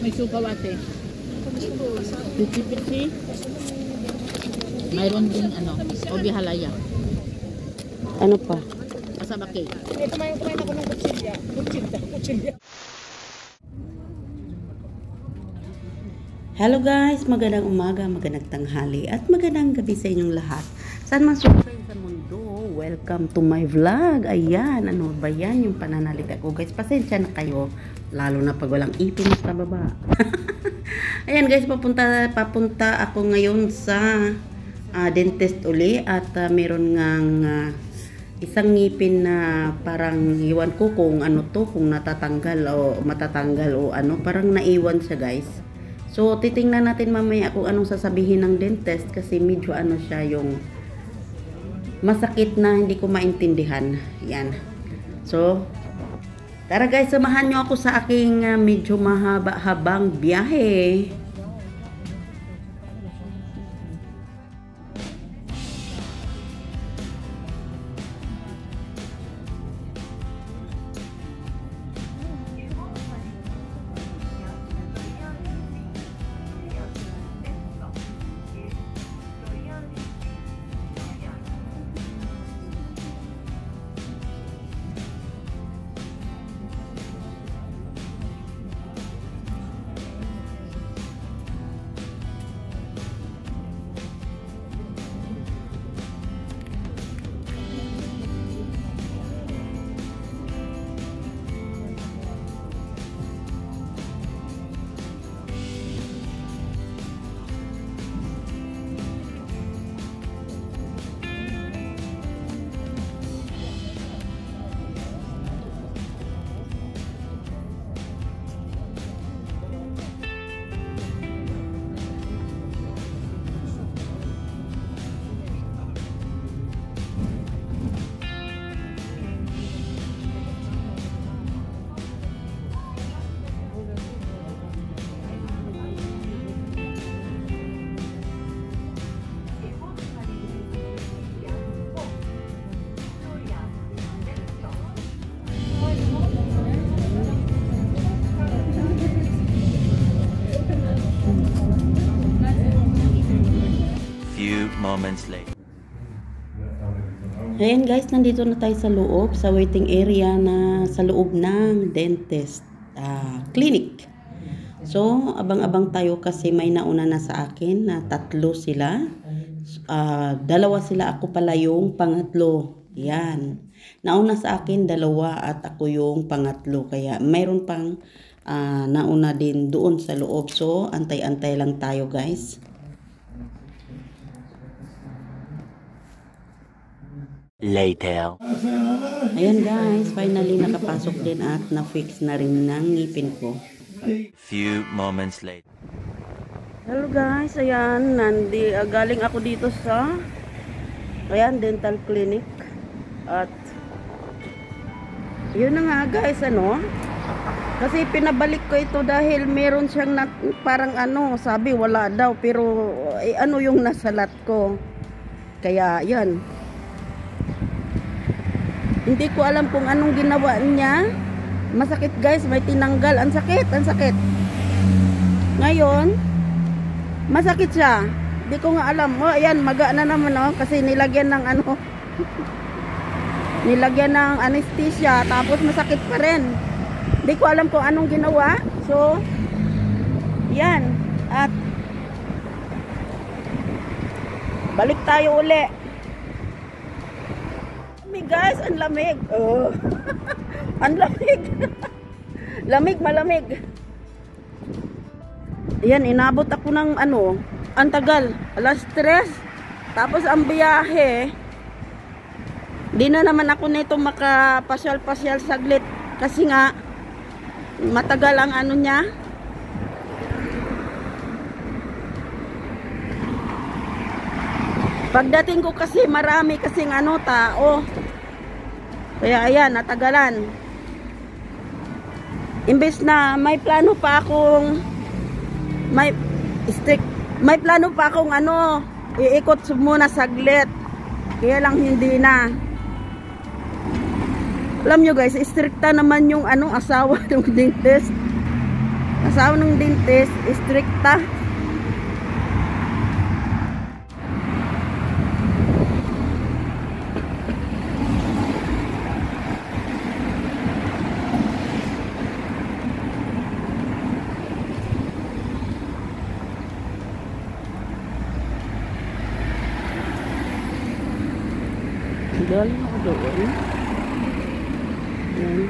May sukawate. Pichi-pichi. Mayroon din obi halaya. Ano pa? Pasabaki. Kumain ako ng kutsilya. Hello guys, magandang umaga, magandang tanghali at magandang gabi sa inyong lahat. Saan man sumayin sa mundo, welcome to my vlog. Ayan, ano ba yan yung pananalita ko guys? Pasensya na kayo, lalo na pag walang ipin sa baba. Ayan guys, papunta ako ngayon sa dentist uli at meron ngang isang ngipin na parang iwan ko kung ano to, kung natatanggal o matatanggal o ano, parang naiwan siya guys. So, titingnan natin mamaya kung anong sasabihin ng dentist kasi medyo ano siya yung masakit na hindi ko maintindihan. Yan. So, tara guys, samahan nyo ako sa aking medyo mahaba-habang biyahe. Moments later. Ayan guys, nandito na tayo sa loob, sa waiting area na sa loob ng dentist clinic. So, abang-abang tayo kasi may nauna na sa akin na tatlo sila. Dalawa sila, ako pala yung pangatlo. Yan. Nauna sa akin dalawa at ako yung pangatlo. Kaya mayroon pang nauna din doon sa loob. So, antay-antay lang tayo guys. Later. Ayan guys, finally nakapasok din at na-fix na rin ng ngipin ko. Few moments later. Hello guys, ayan, galing ako dito sa dental clinic. At yun na nga guys, kasi pinabalik ko ito dahil meron siyang parang sabi wala daw, pero yung nasalat ko. Kaya yan. Hindi ko alam kung anong ginawa niya. Masakit guys, may tinanggal. Ang sakit, ang sakit. Ngayon, masakit siya. Hindi ko nga alam. Oh, ayan, maga na naman kasi nilagyan ng nilagyan ng anesthesia, tapos masakit pa rin. Hindi ko alam kung anong ginawa. So, yan. At balik tayo uli. Guys, ang lamig. Oh. Ang lamig. Lamig, malamig. Ayan, inabot ako ng ang tagal. Alas 3. Tapos ang biyahe. Di na naman ako nito makapasyal-pasyal saglit. Kasi nga, matagal ang niya. Pagdating ko kasi marami kasing tao. Kaya ayan, natagalan. Imbes na may plano pa akong iikot muna saglit. Kaya lang hindi na. Alam nyo guys, stricta naman yung asawa ng dentist. Asawa ng dentist, stricta. Galing ako doon. Ayan.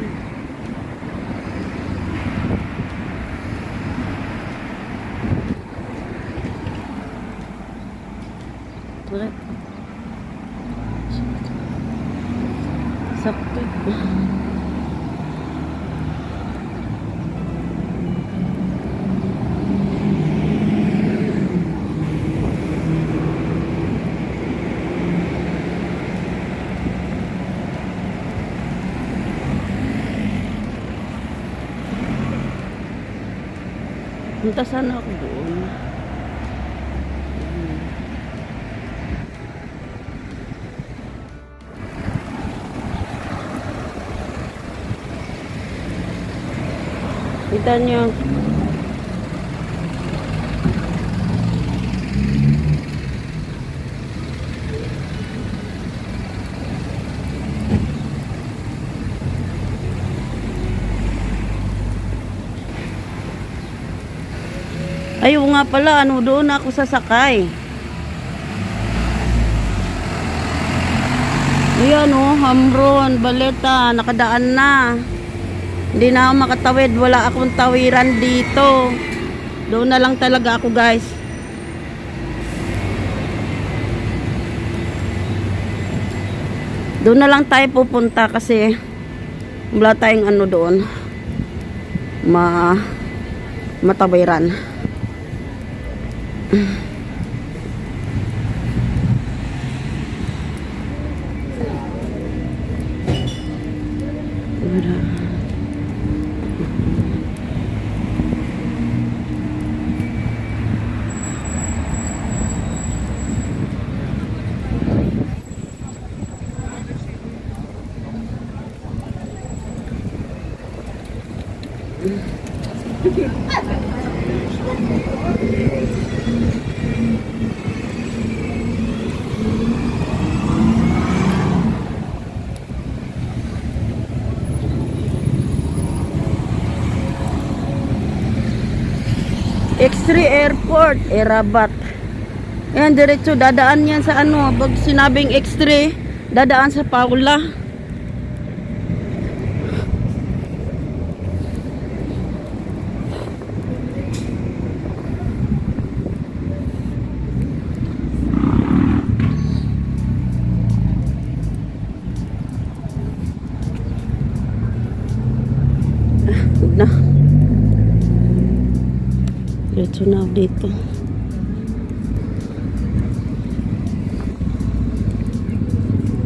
Bakit? Sakit. Punta sana ako doon. Kita niyo. Ayaw nga pala, doon ako sasakay. Ayan Hamron, Baleta, nakadaan na. Hindi na ako makatawid, wala akong tawiran dito. Doon na lang talaga ako guys. Doon na lang tayo pupunta kasi wala tayong doon. Matawiran. X3 Airport, Rabat. Ayan, diretso, dadaan yan sa pag sinabing X3, dadaan sa Paula. Na. Diretso na dito.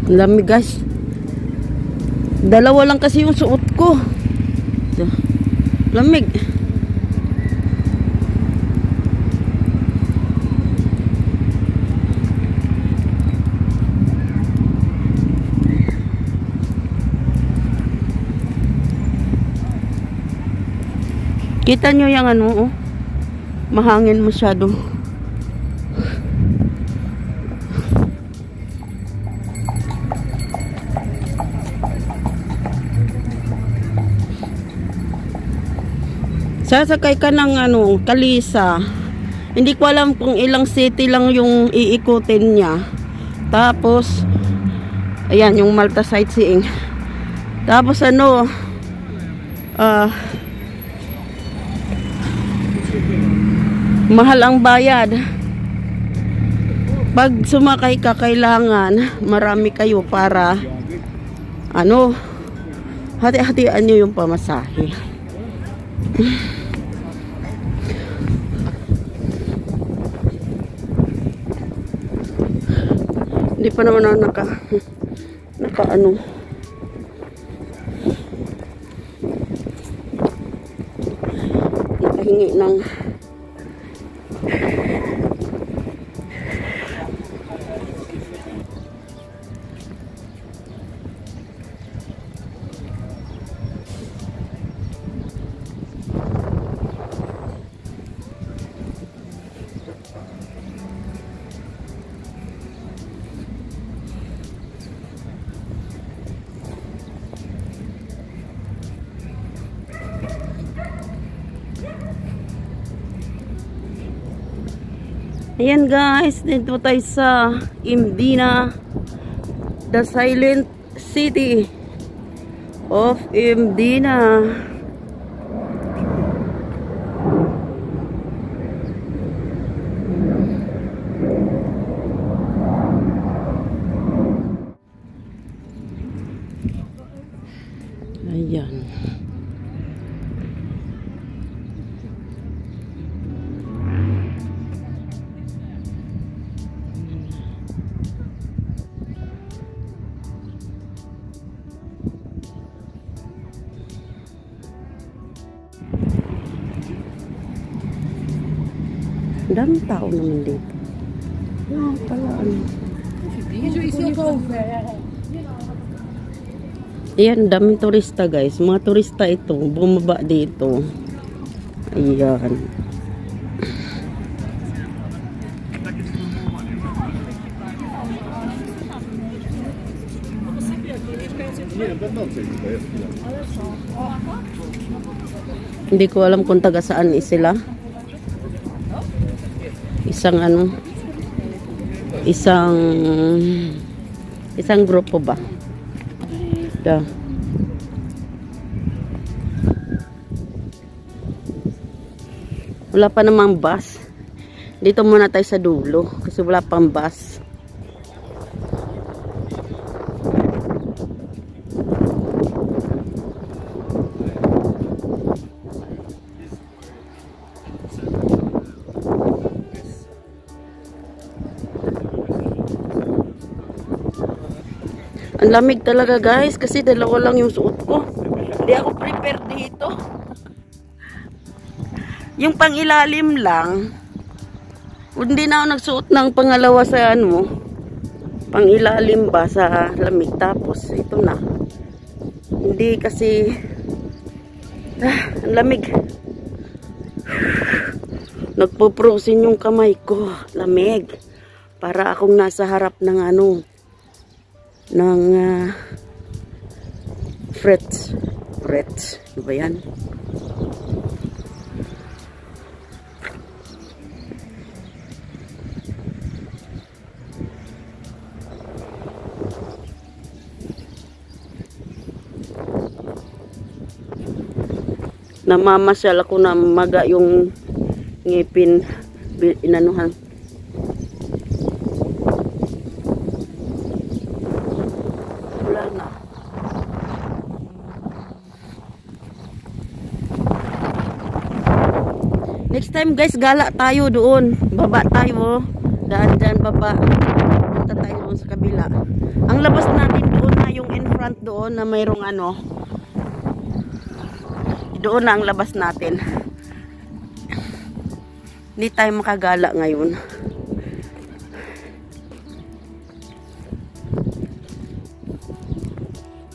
Lamig guys. Dalawa lang kasi yung suot ko. Lamig. Kita nyo yung mahangin masyado. Sasakay ka ng Kalisa. Hindi ko alam kung ilang city lang yung iikutin niya. Tapos ayan yung Malta sightseeing. Tapos mahal ang bayad. Pag sumakay ka, kailangan marami kayo para hati-hatian nyo yung pamasahe. Hindi pa naman ako nakahingi ng Ayan guys, dito tayo sa Imdina, the silent city of Imdina. Ayan. Ang daming tao naman dito. Yan pala ano. Ayan, daming turista guys. Mga turista ito. Bumaba dito. Ayan. Hindi ko alam kung taga saan sila. Isang ano, isang grupo ba? Yeah. Wala pa namang bus. Dito muna tayo sa dulo kasi wala pang bus. Ang lamig talaga guys kasi dalawa lang yung suot ko. Hindi ako prepared dito. Yung pangilalim lang. Hindi na ako nagsuot ng pangalawa sa ano. Pangilalim ba sa lamig. Tapos ito na. Hindi kasi ang lamig. Nagpo-frozen yung kamay ko. Lamig. Para akong nasa harap ng ano. Ng frets. Ano ba yan? Namamasyal ako na maga yung ngipin inanuhan. Next time guys, gala tayo doon. Baba tayo. Daan dyan baba. Punta tayo doon sa kabila. Ang labas natin doon na yung in front doon na mayroong ano. Doon na ang labas natin. Hindi tayo makagala ngayon.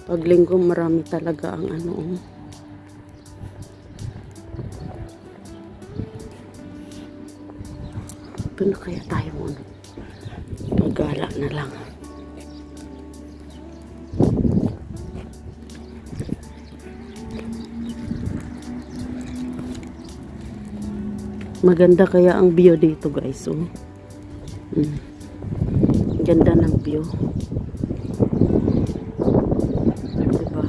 Pag linggo marami talaga ang ano. Doon na kaya tayo muna. Paggala na lang. Maganda kaya ang view dito guys. Oh. Ganda ng view. Diba?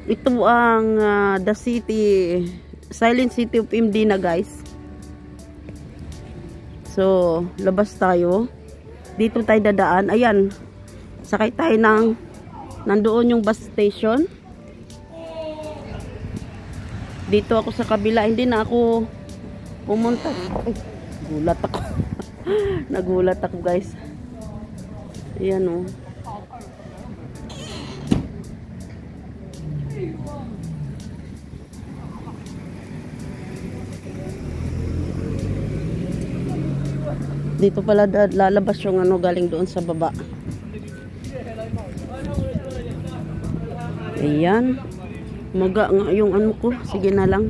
Ito ang the city, silent city of Imdina guys. So, labas tayo. Dito tayo dadaan. Ayan, sakay tayo ng nandoon yung bus station. Dito ako sa kabila, hindi na ako pumunta. Ay, gulat ako. Nagulat ako, guys. Ayan, oh. Dito pala lalabas yung ano galing doon sa baba. Ayan. Maga nga yung ano ko. Sige na lang.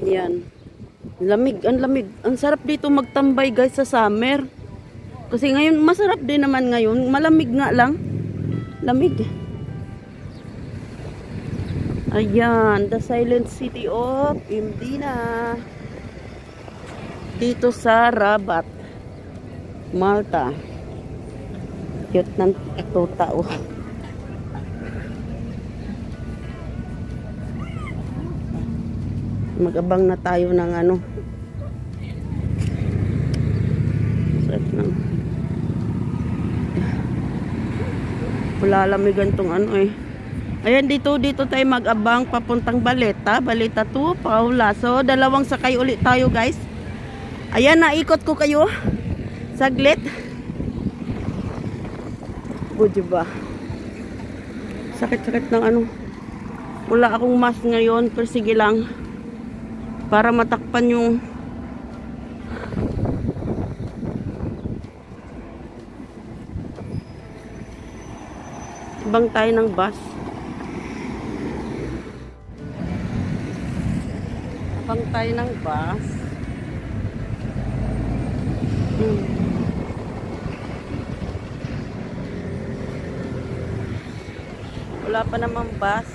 Ayan. Lamig, ang lamig. Ang sarap dito magtambay guys sa summer. Kasi ngayon, masarap din naman ngayon. Malamig nga lang. Lamig. Ayan, the silent city of Imdina. Dito sa Rabat, Malta. Cute ng ito tao. Mag-abang na tayo ng ano. Lalamigan tong ano eh. Ayan, dito tayo mag-abang papuntang Baleta 2, Paula. So dalawang sakay ulit tayo guys. Ayan, naikot ko kayo saglit. O diba, sakit ng ano. Wala akong mask ngayon, pero sige lang para matakpan yung bang tayo ng bus. Bang tayo ng bus. Wala pa namang bus.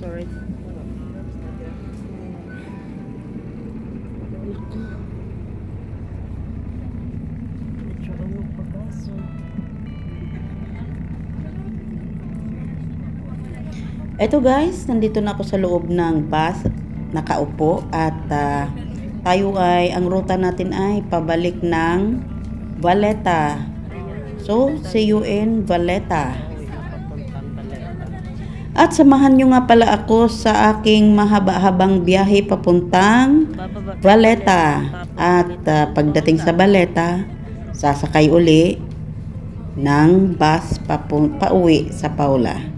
Sorry. Eto guys, nandito na ako sa loob ng bus, nakaupo at tayo ay, ang ruta natin ay pabalik ng Valletta. So, see you in Valletta. At samahan nyo nga pala ako sa aking mahaba-habang biyahe papuntang Valletta. At pagdating sa Valletta, sasakay uli ng bus pauwi sa Paula.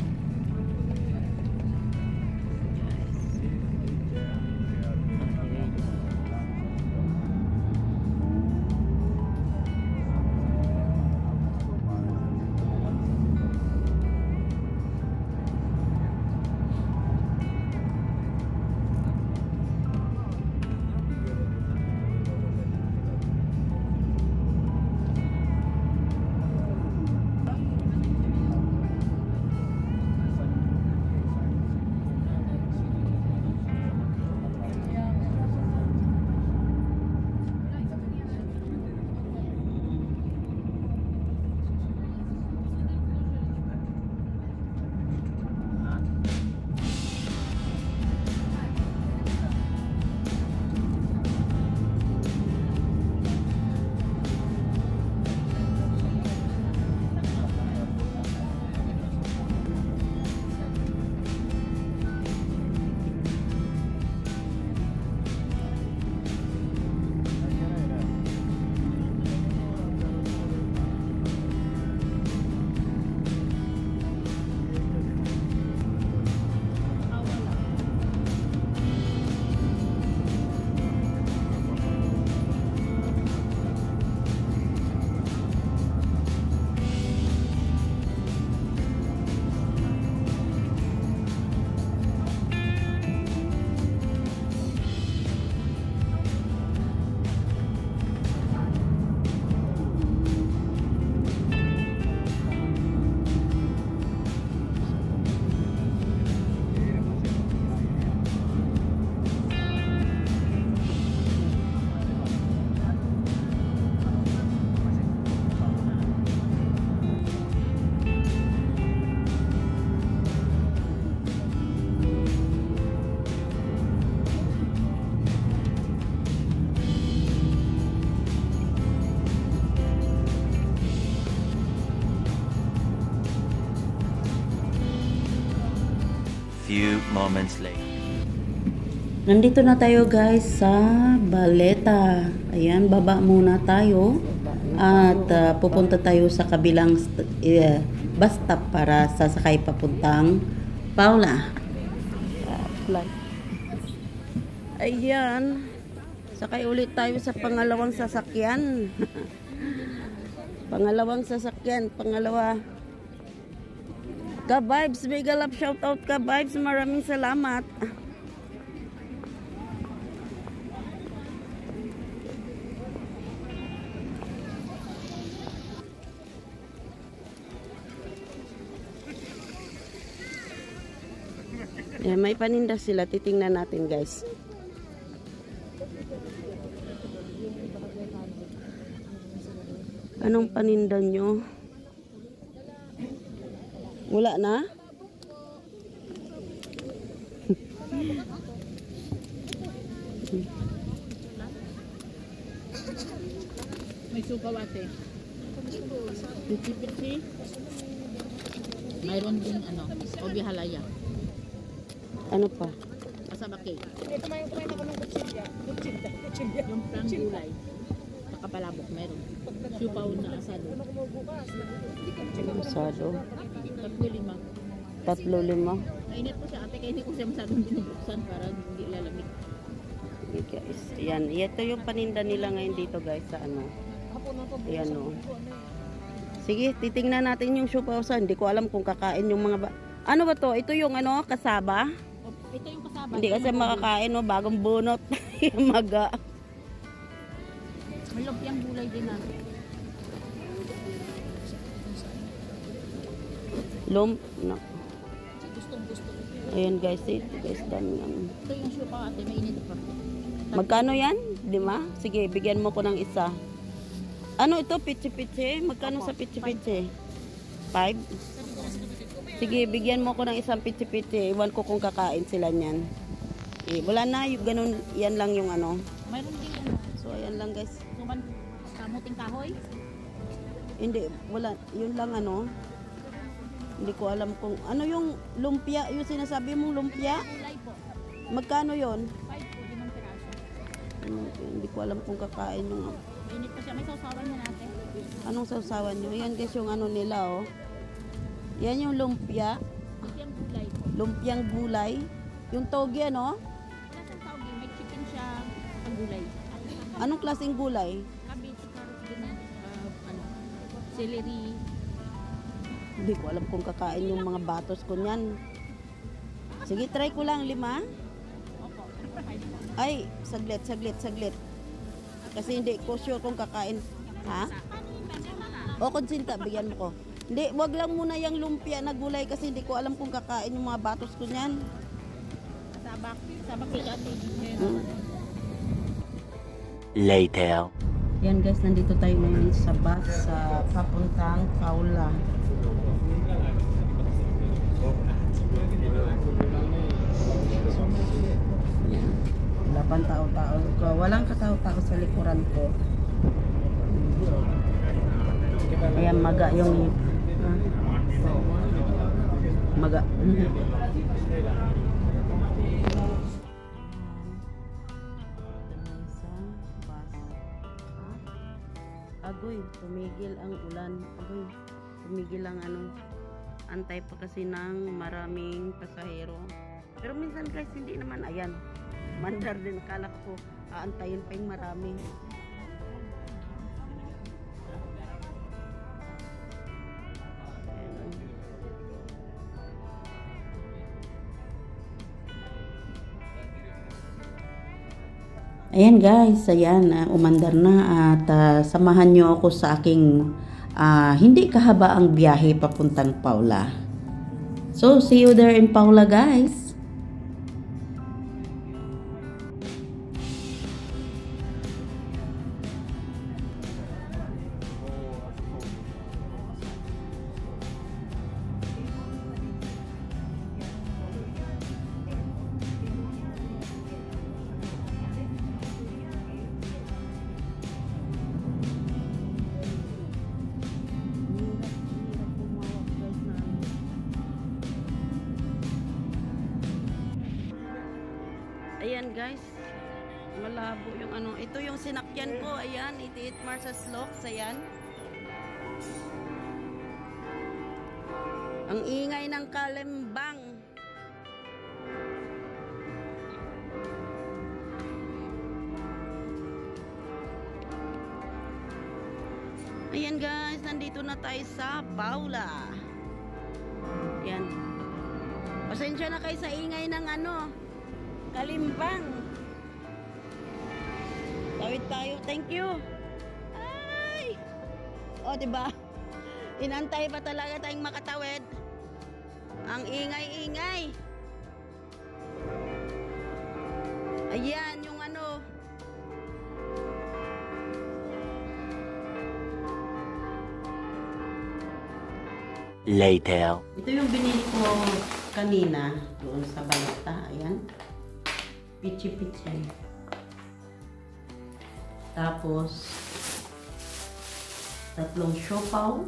few moments later. Nandito na tayo guys sa Baleta. Ayan, baba muna tayo. At pupunta tayo sa kabilang bus stop para sasakay papuntang Paula. Ayan. Sakay ulit tayo sa pangalawang sasakyan. Pangalawa. Ka-Vibes, mega love shoutout Ka-Vibes. Maraming salamat. Yeah, may paninda sila. Titingnan natin guys. Anong paninda nyo? Wala na? May sukaw ate. Pichi-pichi. Mayroon din obi halaya. Ano pa? Asaba cake. Kumain ako ng kutsilya. Kutsilya. Yung prang gulay. Nakapalabok meron. Siupaw na asado. Asado. 3-5. 3-5. Mainit po siya ate kaya hindi ko siya masyadong binubuksan para hindi lalamig. Okay, guys. Ayan. Ito yung paninda nila ngayon dito guys sa ano. Ayan o. Sige, titingnan natin yung siupaw sa. Hindi ko alam kung kakain yung mga ano ba to? Ito yung kasaba? Ito yung kasaba. Hindi kasi makakain no, bagong bunot. Yung maga. May lumpiang gulay din natin. No. Ayan guys, ito guys, dami yan. Ito yung siupaw ate, mainit pa. Magkano yan? Di ba? Sige, bigyan mo ko ng isa. Ano ito? Pichi-pichi? Magkano sa pichi-pichi? 5? Sige, bigyan mo ko ng isang pichi-pichi. Iwan ko kung kakain sila niyan. Wala na, yung ganun, yan lang yung ano. Mayroon din So, ayan lang guys. Suman, kamuting kahoy. Hindi, wala. Yun lang ano. Hindi ko alam kung, ano yung lumpia, yung sinasabi mong lumpia? Gulay po. Magkano yon? 5 po, 5 piraso. Hindi ko alam kung kakain yung, Mainit pa siya, may sausawan niya natin. anong sausawan nyo. Ayan guys, yung ano nila oh. Yan yung lumpia. Lumpiang gulay po. Lumpiang gulay. Yung toge ano? Wala siyang tawag, may chicken siya ang gulay. Anong klaseng gulay? Cabbage, carrot, ganyan. Celery. Hindi ko alam kung kakain yung mga batos ko niyan. Sige, try ko lang 5. Opo. Ay, saglit. Kasi hindi ko sure kung kakain. Ha? O, konsinta, bigyan mo ko. Hindi, wag lang muna yung lumpia na gulay kasi hindi ko alam kung kakain yung mga batos ko niyan. Sabak cake ate. Later. Yan guys, nandito tayo ngayon sa bus sa papuntang Paula. Yan. Wala pang tao-tao. Walang katao-tao sa likuran ko. Kaya maga yung maga. Agoy, tumigil ang ulan. Agoy, tumigil ang antay pa kasi ng maraming pasahero. Pero minsan guys, hindi naman, ayan. Mandar din, akala ko aantayin pa yung marami. Ayan guys, ayan, umandar na at samahan nyo ako sa aking hindi kahaba ang biyahe papuntang Paula. So, see you there in Paula guys. Ayan guys. Malabo yung ano. Ito yung sinakyan ko. Ayan. 88 Marsa Slopes. Ayan. Ang ingay ng Kalimbang. Ayan guys. Nandito na tayo sa Paula. Ayan. Pasensya na kayo sa ingay ng ano. Kalimbang. Tawid tayo. Thank you. Ay! O, diba? Inantay pa talaga tayong makatawid. Ang ingay-ingay. Ayan, yung ano. Later. Ito yung binili ko kanina doon sa balota. Ayan. Pichi-pichi. Tapos, 3 siopaw.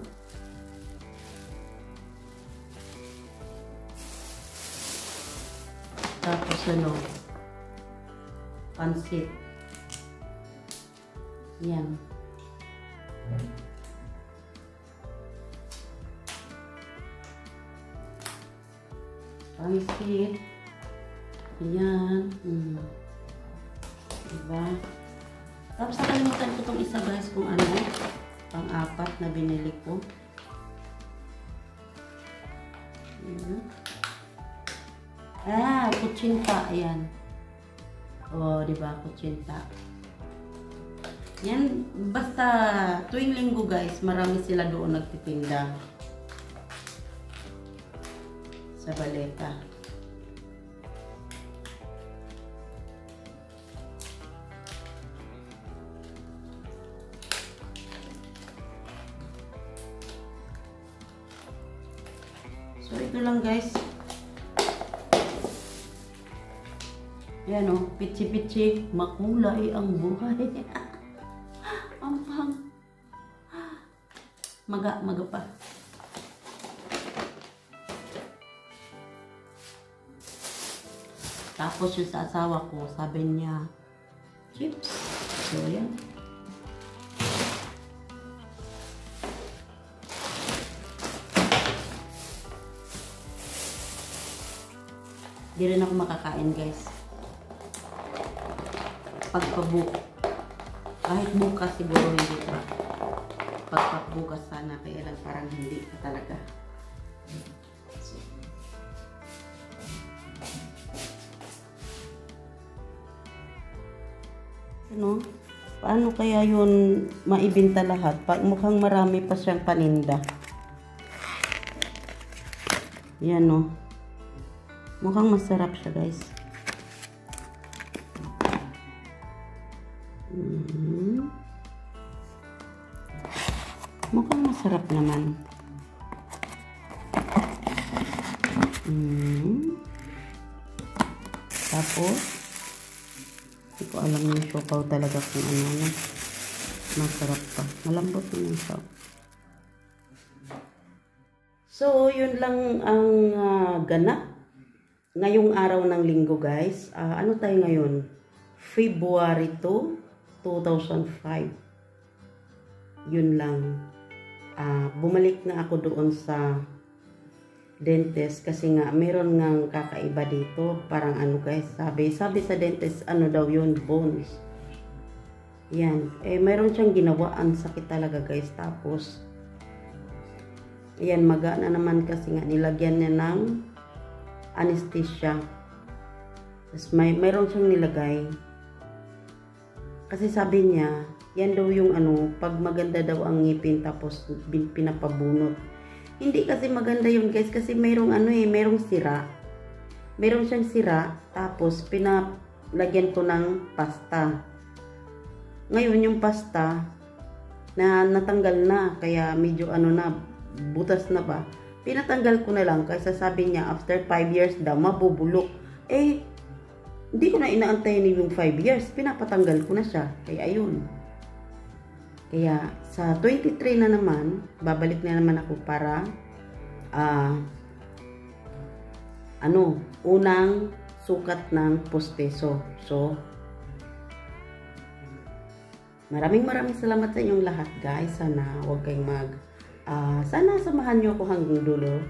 Tapos ano, pansit. Yan. Pansit. Yan. Diba? Tapos nakalimutan ko itong isa guys kung ano. Pang-4 na binili ko. Yan. Kutsinta. Ayan. O, diba? Kutsinta. Yan. Basta tuwing linggo guys, marami sila doon nagtitinda. Sa baleta. So, ito lang guys. Yan o, pitsi-pitsi, makulay ang buhay. Ampang. Maga pa. Tapos yung sa asawa ko, sabi niya, chips. So, yan. Di rin ako makakain guys. Kahit bukas siguro hindi pa. Pagpabukas sana, kaya lang parang hindi pa talaga. So, ano? Paano kaya yun maibinta lahat? Mukhang marami pa siyang paninda. Yan o. Mukhang masarap siya guys. Mukhang masarap naman. Tapos, hindi ko alam yung siopaw talaga kung ano. Masarap pa. Malambot yung siopaw. So, yun lang ang ganap ngayong araw ng linggo guys. Ano tayo ngayon? February 2, 2005. Yun lang. Bumalik na ako doon sa dentist kasi nga meron ngang kakaiba dito. Parang ano guys, sabi sa dentist, ano daw yun, bones. Yan. Meron siyang ginawa. Ang sakit talaga guys. Tapos, ayan, maga na naman kasi nga nilagyan niya ng anesthesia. Tapos mayroon siyang nilagay. Kasi sabi niya, yan daw yung ano, pag maganda daw ang ngipin tapos pinapabunot. Hindi kasi maganda yun guys kasi mayroong ano mayroong sira. Mayroon siyang sira tapos pinalagyan ko ng pasta. Ngayon yung pasta na natanggal na kaya medyo ano na, butas na ba. Pinatanggal ko na lang kasi sabi niya after 5 years daw mabubulok. Hindi ko na inaantayin yung 5 years. Pinapatanggal ko na siya. Kaya ayun. Kaya sa 23 na naman, babalik na naman ako para unang sukat ng posteso. So, maraming salamat sa inyong lahat guys. Sana huwag kayong sana samahan nyo ako hanggang dulo.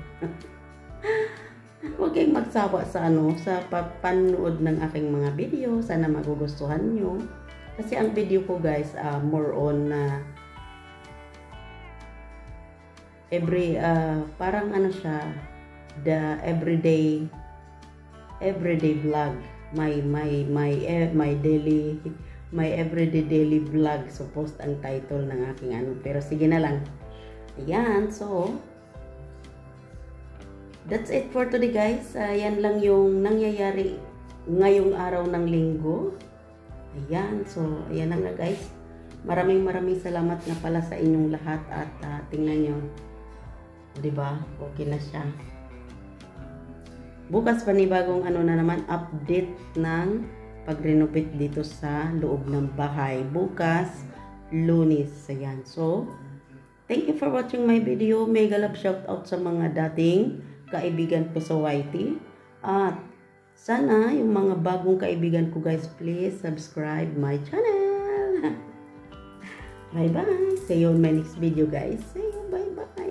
Huwag kayong magsawa sa sa panood ng aking mga video. Sana magugustuhan nyo. Kasi ang video ko guys, more on parang siya, the everyday vlog. My everyday daily vlog. So, post ang title ng aking Pero sige na lang. Ayan, so, that's it for today guys. Yan lang yung nangyayari ngayong araw ng linggo. Ayan, so, ayan na nga guys. Maraming salamat na pala sa inyong lahat at tingnan nyo. Diba? Okay na siya. Bukas panibagong na naman, update ng pag-renovate dito sa loob ng bahay. Bukas, Lunes. Ayan. So, thank you for watching my video. Mega love shout out sa mga dating kaibigan ko sa YT. At sana yung mga bagong kaibigan ko guys, please subscribe my channel. Bye bye. See you on my next video guys. See you. Bye bye.